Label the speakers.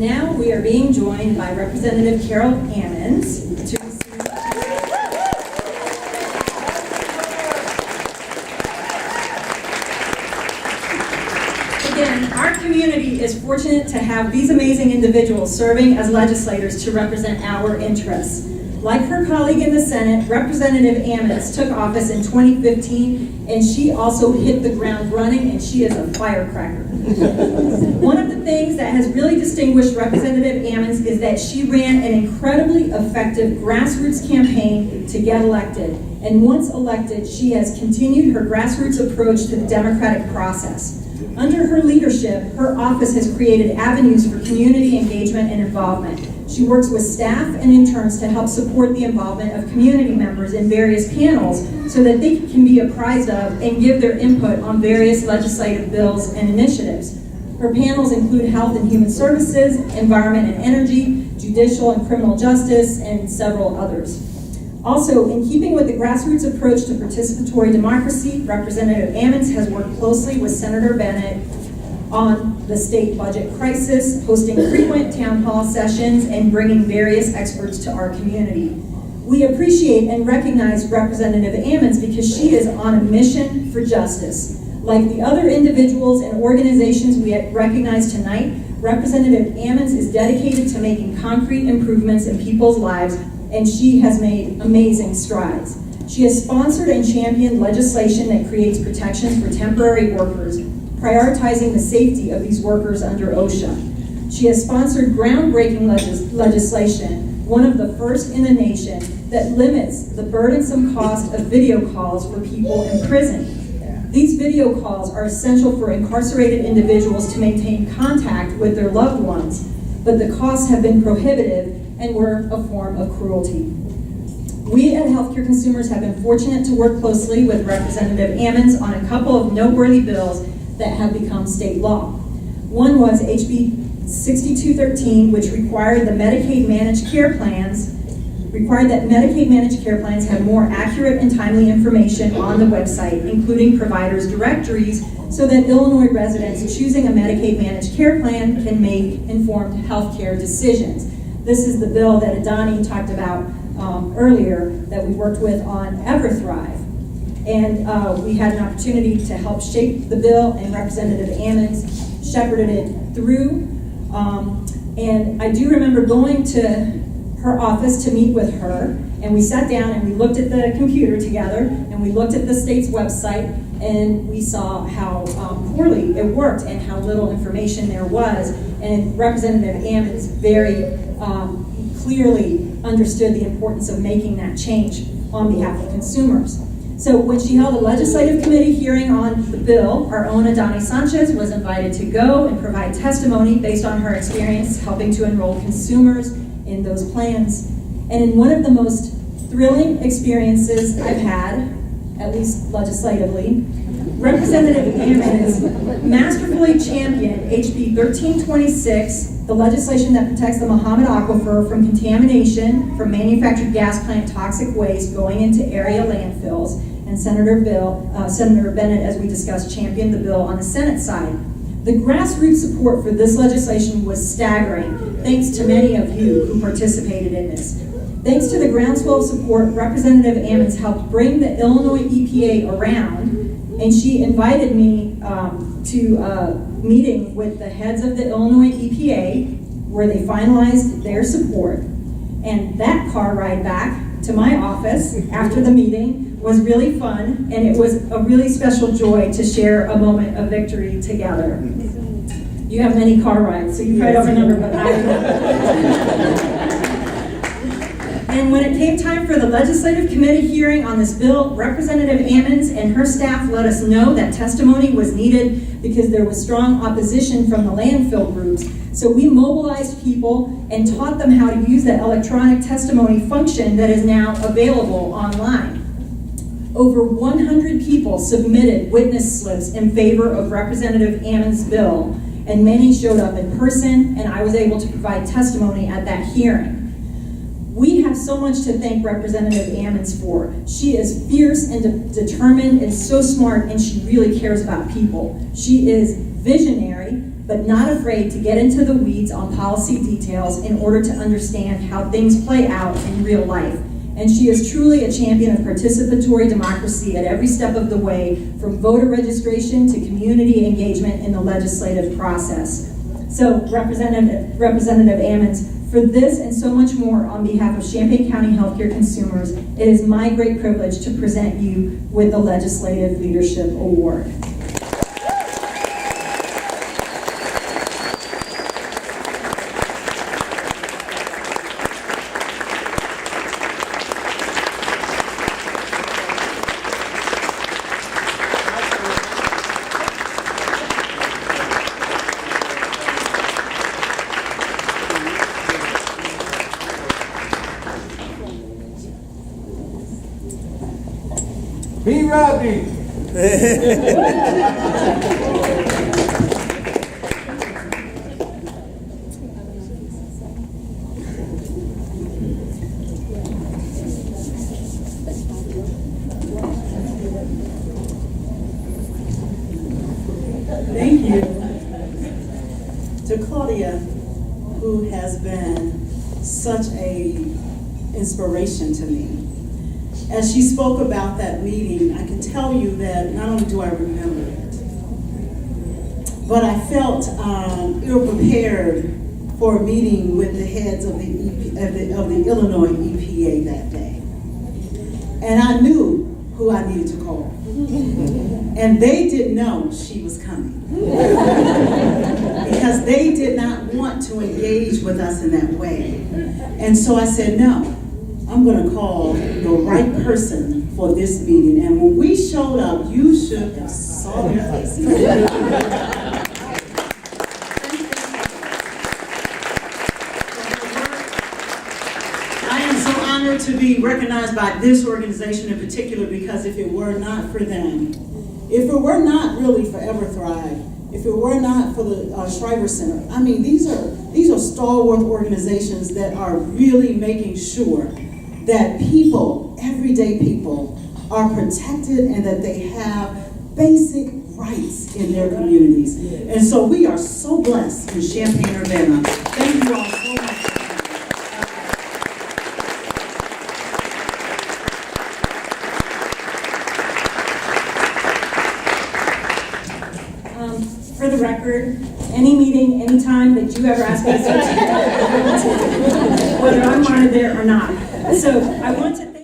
Speaker 1: And now we are being joined by Representative Carol Ammons to receive. Again, our community is fortunate to have these amazing individuals serving as legislators to represent our interests. Like her colleague in the Senate, Representative Ammons took office in 2015, and she also hit the ground running, and she is a firecracker. One of the things that has really distinguished Representative Ammons is that she ran an incredibly effective grassroots campaign to get elected. And once elected, she has continued her grassroots approach to the democratic process. Under her leadership, her office has created avenues for community engagement and involvement. She works with staff and interns to help support the involvement of community members in various panels so that they can be apprised of and give their input on various legislative bills and initiatives. Her panels include health and human services, environment and energy, judicial and criminal justice, and several others. Also, in keeping with the grassroots approach to participatory democracy, Representative Ammons has worked closely with Senator Bennett on the state budget crisis, hosting frequent town hall sessions, and bringing various experts to our community. We appreciate and recognize Representative Ammons because she is on a mission for justice. Like the other individuals and organizations we recognize tonight, Representative Ammons is dedicated to making concrete improvements in people's lives, and she has made amazing strides. She has sponsored and championed legislation that creates protections for temporary workers, prioritizing the safety of these workers under OSHA. She has sponsored groundbreaking legislation, one of the first in the nation, that limits the burdensome cost of video calls for people in prison. These video calls are essential for incarcerated individuals to maintain contact with their loved ones, but the costs have been prohibitive and were a form of cruelty. We at Healthcare Consumers have been fortunate to work closely with Representative Ammons on a couple of noteworthy bills that have become state law. One was HB 6213, which required that Medicaid managed care plans have more accurate and timely information on the website, including providers' directories, so that Illinois residents choosing a Medicaid managed care plan can make informed health care decisions. This is the bill that Adani talked about earlier that we worked with on EverThrive. And we had an opportunity to help shape the bill, and Representative Ammons shepherded it through. And I do remember going to her office to meet with her, and we sat down and we looked at the computer together, and we looked at the state's website, and we saw how poorly it worked and how little information there was. And Representative Ammons very clearly understood the importance of making that change on behalf of consumers. So when she held a legislative committee hearing on the bill, our own Adani Sanchez was invited to go and provide testimony based on her experience helping to enroll consumers in those plans. And in one of the most thrilling experiences I've had, at least legislatively, Representative Ammons masterfully championed HB 1326, the legislation that protects the Muhammad Aquifer from contamination from manufactured gas plant toxic waste going into area landfills. And Senator Bennett, as we discussed, championed the bill on the Senate side. The grassroots support for this legislation was staggering, thanks to many of you who participated in this. Thanks to the groundswell of support, Representative Ammons helped bring the Illinois EPA around, and she invited me to a meeting with the heads of the Illinois EPA, where they finalized their support. And that car ride back to my office after the meeting was really fun, and it was a really special joy to share a moment of victory together. You have many car rides, so you probably don't remember, but I remember. And when it came time for the legislative committee hearing on this bill, Representative Ammons and her staff let us know that testimony was needed because there was strong opposition from the landfill groups. So we mobilized people and taught them how to use that electronic testimony function that is now available online. Over 100 people submitted witness slips in favor of Representative Ammons' bill, and many showed up in person, and I was able to provide testimony at that hearing. We have so much to thank Representative Ammons for. She is fierce and determined and so smart, and she really cares about people. She is visionary, but not afraid to get into the weeds on policy details in order to understand how things play out in real life. And she is truly a champion of participatory democracy at every step of the way, from voter registration to community engagement in the legislative process. So, Representative Ammons, for this and so much more on behalf of Champaign County healthcare consumers, it is my great privilege to present you with the Legislative Leadership Award.
Speaker 2: Be Rodney.
Speaker 3: Thank you to Claudia, who has been such a inspiration to me. As she spoke about that meeting, I can tell you that not only do I remember it, but I felt ill-prepared for a meeting with the heads of the Illinois EPA that day. And I knew who I needed to call. And they didn't know she was coming. Because they did not want to engage with us in that way. And so I said, no. I'm going to call the right person for this meeting. And when we showed up, you should have saw their faces. I am so honored to be recognized by this organization in particular, because if it were not for them, if it were not really Forever Thrive, if it were not for the Shriver Center, I mean, these are stalwart organizations that are really making sure that people, everyday people, are protected and that they have basic rights in their communities. And so we are so blessed in Champaign, Urbana. Thank you all so much.
Speaker 1: For the record, any meeting, any time that you ever ask me to, whether I'm wanted there or not. So I want to thank